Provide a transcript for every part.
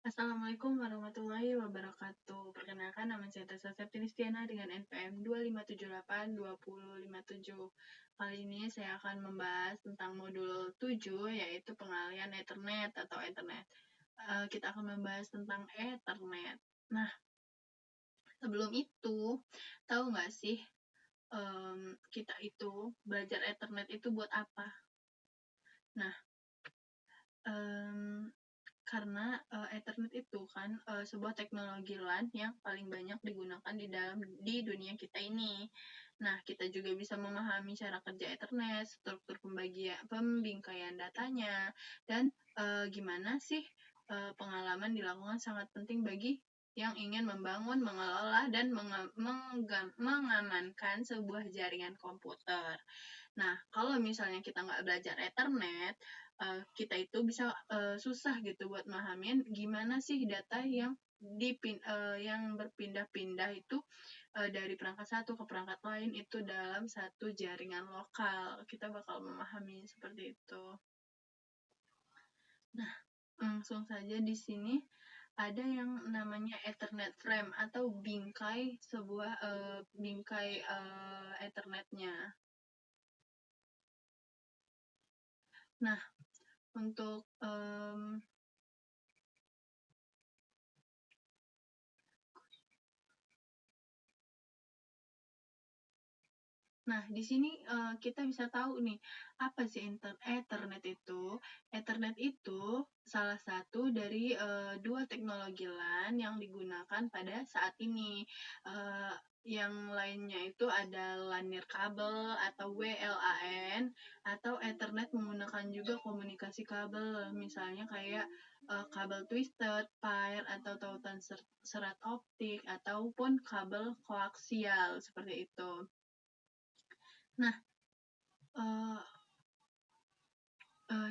Assalamualaikum warahmatullahi wabarakatuh. Perkenalkan, nama saya Tessa Septinistiana dengan NPM 25782057. Kali ini saya akan membahas tentang modul 7, yaitu pengalian Ethernet atau Ethernet. Kita akan membahas tentang Ethernet. Nah, sebelum itu, tahu nggak sih kita itu belajar Ethernet itu buat apa? Nah, karena Ethernet itu kan sebuah teknologi LAN yang paling banyak digunakan di dunia kita ini. Nah, kita juga bisa memahami cara kerja Ethernet, struktur pembingkaian datanya, dan gimana sih pengalaman dilakukan sangat penting bagi yang ingin membangun, mengelola, dan mengamankan sebuah jaringan komputer. Nah, kalau misalnya kita nggak belajar Ethernet, kita itu bisa susah gitu buat memahami gimana sih data yang berpindah-pindah itu dari perangkat satu ke perangkat lain itu dalam satu jaringan lokal. Kita bakal memahami seperti itu. Nah, langsung saja di sini ada yang namanya Ethernet frame atau bingkai sebuah bingkai Ethernetnya. Nah, untuk Nah, di sini kita bisa tahu nih, apa sih Ethernet itu? Ethernet itu salah satu dari dua teknologi LAN yang digunakan pada saat ini. Yang lainnya itu ada LAN nirkabel atau WLAN, atau Ethernet menggunakan juga komunikasi kabel, misalnya kayak kabel twisted pair atau tautan serat optik ataupun kabel koaksial seperti itu. Nah,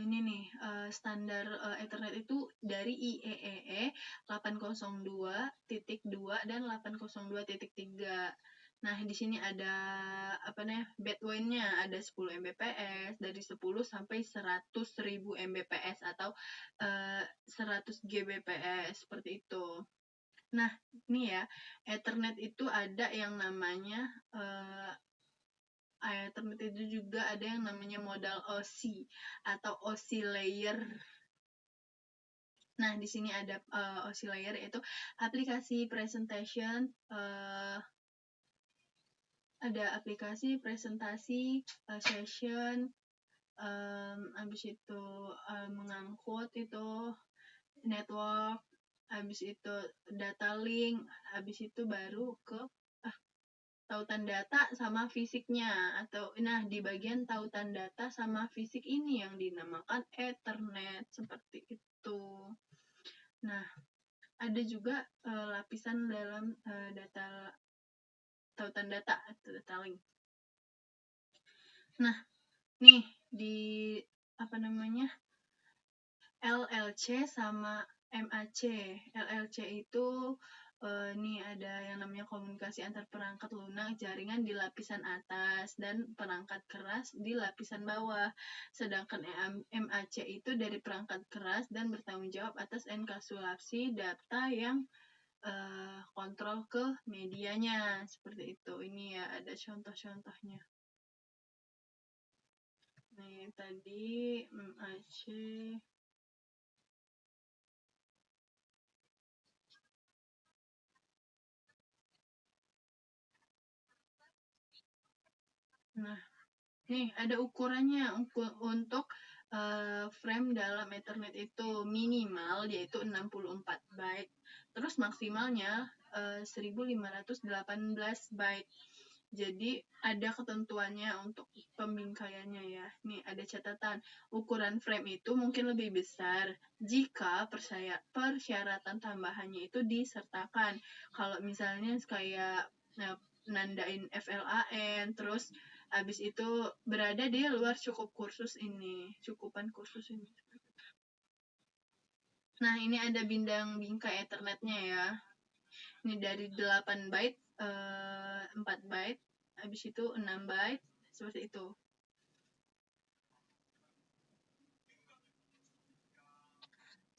ini nih standar Ethernet itu dari IEEE 802.2 dan 802.3. Nah, di sini ada bandwidth-nya ada 10 Mbps dari 10 sampai 100.000 Mbps atau 100 Gbps seperti itu. Nah, ini ya, Ethernet itu ada yang namanya Ethernet itu juga ada yang namanya modal OSI atau OSI layer. Nah, di sini ada OSI layer yaitu aplikasi presentation, ada aplikasi presentasi, session, habis itu mengangkut itu network, habis itu data link, habis itu baru ke tautan data sama fisiknya di bagian tautan data sama fisik ini yang dinamakan Ethernet seperti itu. Nah, ada juga lapisan dalam tautan data atau data link. Nah, nih di LLC sama MAC. LLC itu nih ada yang namanya komunikasi antar perangkat lunak jaringan di lapisan atas dan perangkat keras di lapisan bawah. Sedangkan MAC itu dari perangkat keras dan bertanggung jawab atas enkapsulasi data yang kontrol ke medianya seperti itu. Ini ya ada contoh-contohnya. Nah, tadi MAC. Nah, nih ada ukurannya untuk frame dalam Ethernet itu minimal yaitu 64 byte. Terus maksimalnya 1518 byte. Jadi ada ketentuannya untuk pembingkaiannya ya. Nih ada catatan, ukuran frame itu mungkin lebih besar jika persyaratan tambahannya itu disertakan. Kalau misalnya kayak nandain FLAN, terus habis itu berada di luar cukupan kursus ini. Nah, ini ada bingkai Ethernetnya ya. Ini dari 8 byte, 4 byte, habis itu 6 byte, seperti itu.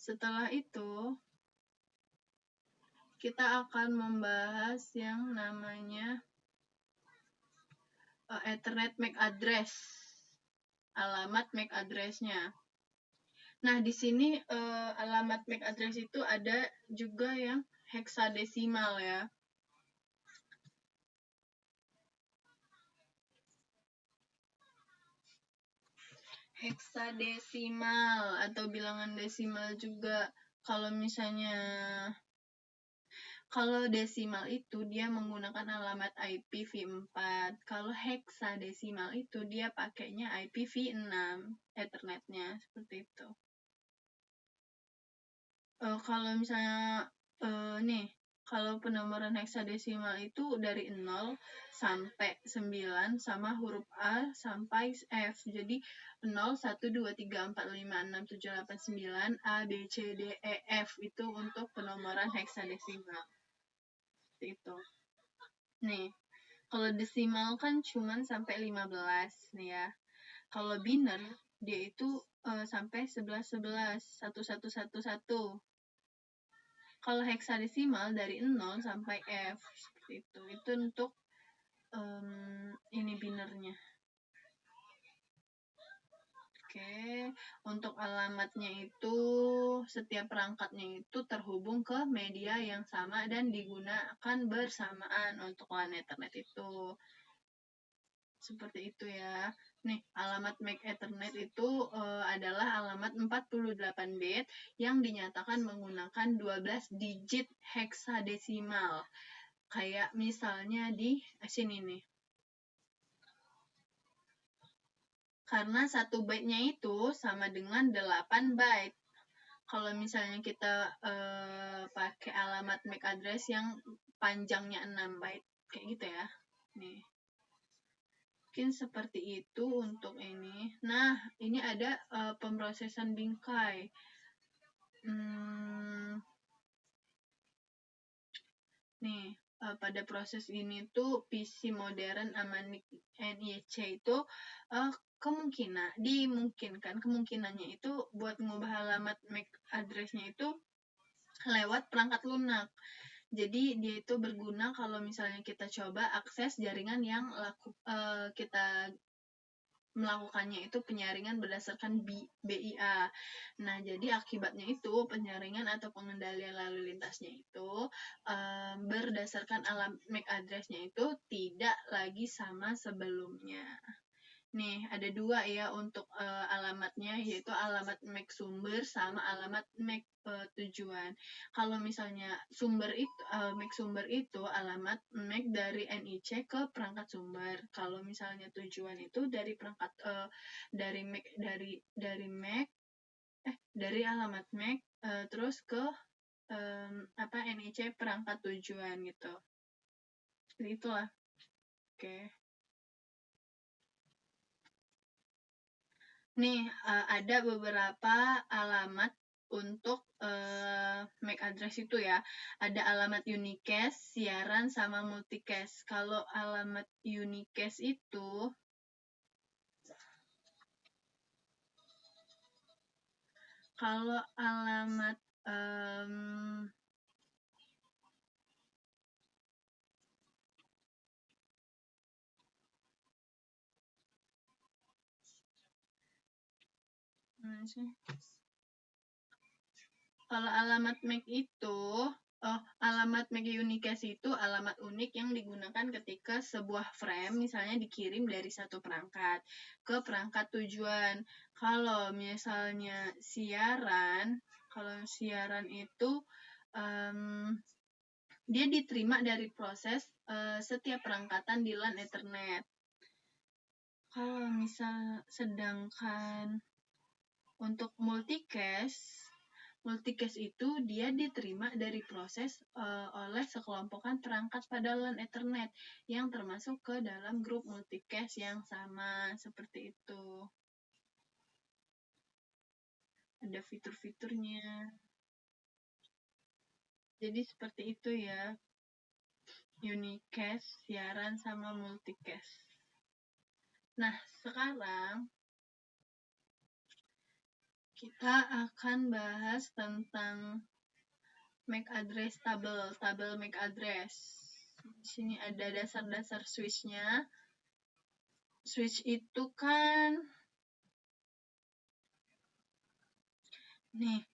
Setelah itu, kita akan membahas yang namanya Ethernet MAC address, alamat MAC address-nya. Nah, di sini alamat MAC address itu ada juga yang heksadesimal ya. Heksadesimal atau bilangan desimal juga. Kalau misalnya kalau desimal itu dia menggunakan alamat IPv4. Kalau heksadesimal itu dia pakainya IPv6 Ethernetnya seperti itu. Kalau misalnya nih, kalau penomoran heksadesimal itu dari 0 sampai 9 sama huruf A sampai F. Jadi 0, 1, 2, 3, 4, 5, 6, 7, 8, 9, A, B, C, D, E, F itu untuk penomoran heksadesimal. Seperti itu. Nih, kalau desimal kan cuman sampai 15 nih ya. Kalau biner dia itu sampai 11, 11, 1, 1, 1, 1. Kalau heksadesimal dari 0 sampai F seperti itu. Itu untuk ini binernya. Oke, untuk alamatnya itu setiap perangkatnya itu terhubung ke media yang sama dan digunakan bersamaan untuk LAN Ethernet itu. Seperti itu ya. Nih, alamat MAC Ethernet itu adalah alamat 48 bit yang dinyatakan menggunakan 12 digit heksadesimal. Kayak misalnya di sini nih. Karena 1 byte-nya itu sama dengan 8 byte. Kalau misalnya kita pakai alamat MAC address yang panjangnya 6 byte. Kayak gitu ya. Nih. Mungkin seperti itu untuk ini. Nah, ini ada pemrosesan bingkai. Nih, pada proses ini tuh PC modern sama NIC itu kemungkinannya itu buat ngubah alamat MAC address-nya itu lewat perangkat lunak. Jadi dia itu berguna kalau misalnya kita coba akses jaringan yang kita melakukannya itu penyaringan berdasarkan BIA. Nah, jadi akibatnya itu penyaringan atau pengendalian lalu lintasnya itu berdasarkan alamat MAC address-nya itu tidak lagi sama sebelumnya. Nih, ada 2 ya untuk alamatnya, yaitu alamat MAC sumber sama alamat MAC tujuan. Kalau misalnya MAC sumber itu alamat MAC dari NIC ke perangkat sumber. Kalau misalnya tujuan itu dari perangkat dari alamat MAC terus ke NIC perangkat tujuan gitu. Jadi itulah. Oke. Nih, ada beberapa alamat untuk MAC address itu ya. Ada alamat unicast, siaran, sama multicast. Kalau alamat unicast itu kalau alamat kalau alamat MAC itu alamat MAC unicast itu alamat unik yang digunakan ketika sebuah frame misalnya dikirim dari satu perangkat ke perangkat tujuan. Kalau misalnya siaran itu dia diterima dari proses setiap perangkatan di LAN Ethernet. Kalau sedangkan untuk multicast itu dia diterima dari proses oleh sekelompokan perangkat pada LAN Ethernet yang termasuk ke dalam grup multicast yang sama, seperti itu. Ada fitur-fiturnya. Jadi seperti itu ya. Unicast, siaran, sama multicast. Nah, sekarang kita akan bahas tentang MAC address tabel MAC address. Di sini ada dasar-dasar switch-nya. Switch itu kan nih,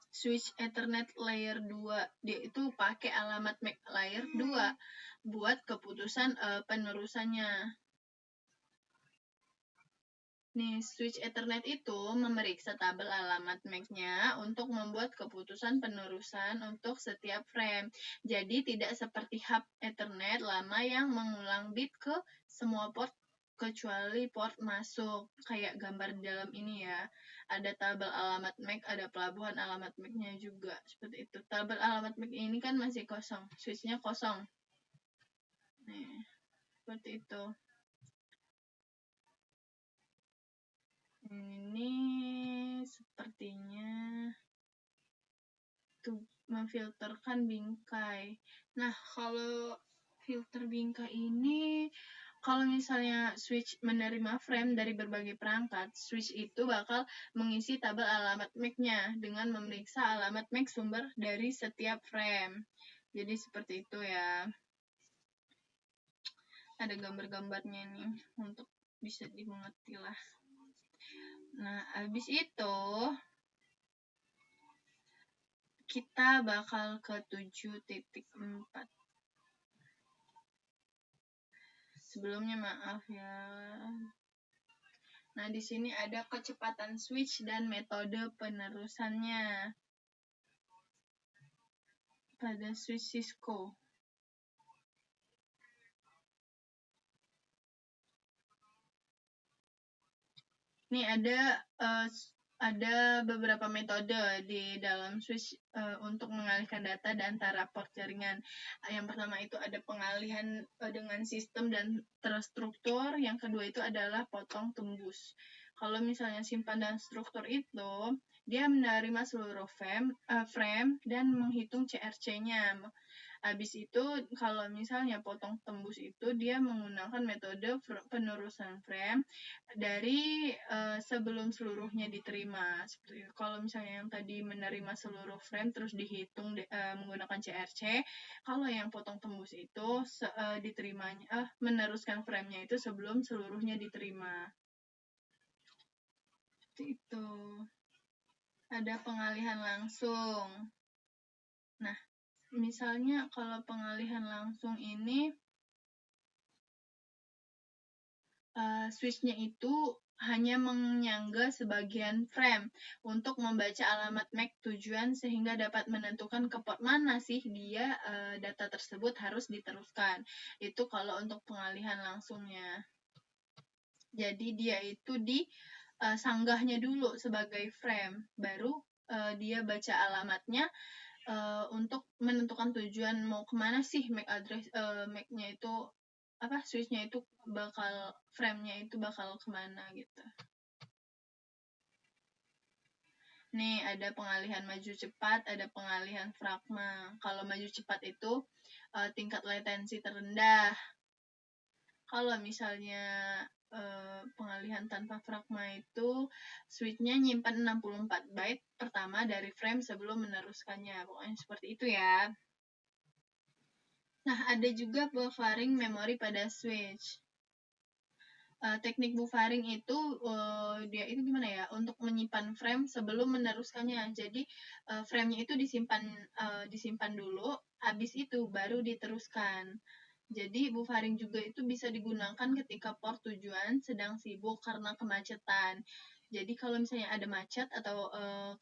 switch Ethernet layer 2, dia itu pakai alamat MAC layer 2 buat keputusan penerusannya. Nih, switch Ethernet itu memeriksa tabel alamat MAC-nya untuk membuat keputusan penerusan untuk setiap frame. Jadi tidak seperti hub Ethernet lama yang mengulang bit ke semua port kecuali port masuk. Kayak gambar di dalam ini ya. Ada tabel alamat MAC, ada pelabuhan alamat MAC-nya juga. Seperti itu. Tabel alamat MAC ini kan masih kosong. Switch-nya kosong. Nih, seperti itu. Ini sepertinya tuh memfilterkan bingkai. Nah, kalau filter bingkai ini, kalau misalnya switch menerima frame dari berbagai perangkat, switch itu bakal mengisi tabel alamat MAC-nya dengan memeriksa alamat MAC sumber dari setiap frame. Jadi seperti itu ya. Ada gambar-gambarnya nih untuk bisa dimengerti lah. Nah, habis itu kita bakal ke 7.4. Sebelumnya maaf ya. Nah, di sini ada kecepatan switch dan metode penerusannya pada switch Cisco. Ini ada beberapa metode di dalam switch untuk mengalihkan data dan antara port jaringan. Yang pertama itu ada pengalihan dengan sistem dan terstruktur. Yang kedua itu adalah potong tembus. Kalau misalnya simpan dan struktur itu, dia menerima seluruh frame dan menghitung CRC-nya. Habis itu, kalau misalnya potong tembus itu, dia menggunakan metode penerusan frame dari sebelum seluruhnya diterima. Seperti kalau misalnya yang tadi menerima seluruh frame terus dihitung menggunakan CRC, kalau yang potong tembus itu diterimanya meneruskan framenya itu sebelum seluruhnya diterima. Seperti itu. Ada pengalihan langsung. Nah, misalnya kalau pengalihan langsung ini switch-nya itu hanya menyangga sebagian frame untuk membaca alamat MAC tujuan sehingga dapat menentukan ke port mana sih dia data tersebut harus diteruskan. Itu kalau untuk pengalihan langsungnya. Jadi dia itu sanggahnya dulu sebagai frame, baru dia baca alamatnya untuk menentukan tujuan mau kemana sih MAC address MAC-nya itu switch-nya itu frame-nya itu bakal kemana gitu. Nih ada pengalihan maju cepat, ada pengalihan fragma. Kalau maju cepat itu tingkat latensi terendah. Kalau misalnya pengalihan tanpa fragma itu switch-nya nyimpan 64 byte pertama dari frame sebelum meneruskannya. Pokoknya seperti itu ya. Nah, ada juga buffering memori pada switch. Teknik buffering itu dia itu gimana ya? Untuk menyimpan frame sebelum meneruskannya. Jadi frame-nya itu disimpan dulu, habis itu baru diteruskan. Jadi buffering juga itu bisa digunakan ketika port tujuan sedang sibuk karena kemacetan. Jadi kalau misalnya ada macet atau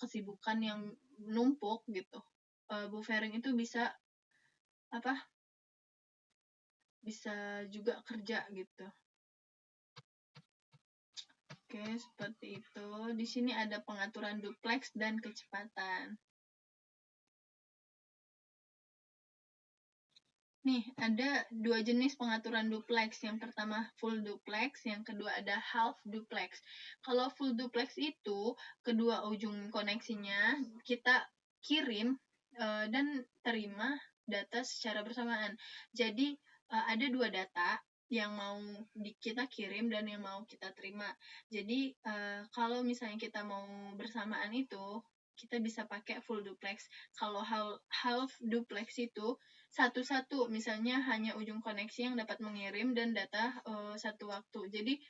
kesibukan yang numpuk gitu, buffering itu bisa bisa juga kerja gitu. Oke, seperti itu. Di sini ada pengaturan duplex dan kecepatan. Nih, ada dua jenis pengaturan duplex. Yang pertama full duplex, yang kedua ada half duplex. Kalau full duplex itu, kedua ujung koneksinya kita kirim dan terima data secara bersamaan. Jadi, ada dua data yang mau kita kirim dan yang mau kita terima. Jadi, kalau misalnya kita mau bersamaan itu, kita bisa pakai full duplex. Kalau half duplex itu satu-satu, misalnya hanya ujung koneksi yang dapat mengirim dan data satu waktu. Jadi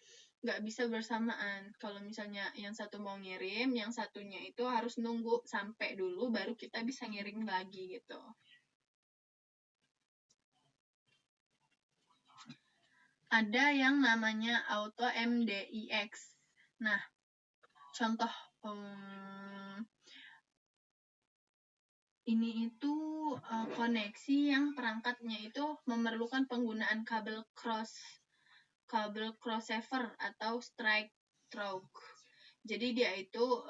nggak bisa bersamaan. Kalau misalnya yang satu mau ngirim, yang satunya itu harus nunggu sampai dulu baru kita bisa ngirim lagi gitu. Ada yang namanya auto MDIX. Nah, contoh ini itu koneksi yang perangkatnya itu memerlukan penggunaan kabel crossover atau strike through. Jadi dia itu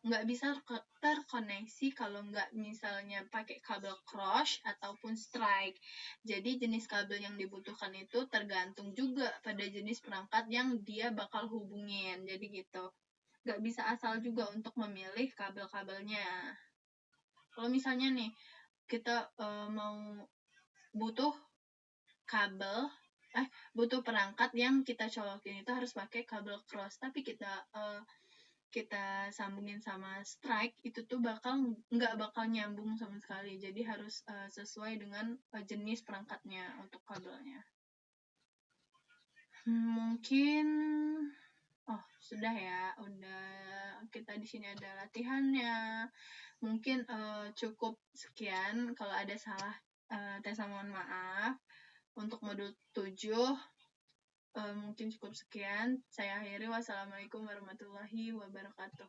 nggak bisa terkoneksi kalau nggak misalnya pakai kabel cross ataupun strike. Jadi jenis kabel yang dibutuhkan itu tergantung juga pada jenis perangkat yang dia bakal hubungin. Jadi gitu. Nggak bisa asal juga untuk memilih kabel-kabelnya. Kalau misalnya nih kita mau butuh perangkat yang kita colokin itu harus pakai kabel cross, tapi kita sambungin sama strike itu tuh nggak bakal nyambung sama sekali. Jadi harus sesuai dengan jenis perangkatnya untuk kabelnya. Mungkin sudah ya, udah kita di sini ada latihannya. Mungkin cukup sekian. Kalau ada salah, Tessa mohon maaf. Untuk modul 7 mungkin cukup sekian. Saya akhiri. Wassalamualaikum warahmatullahi wabarakatuh.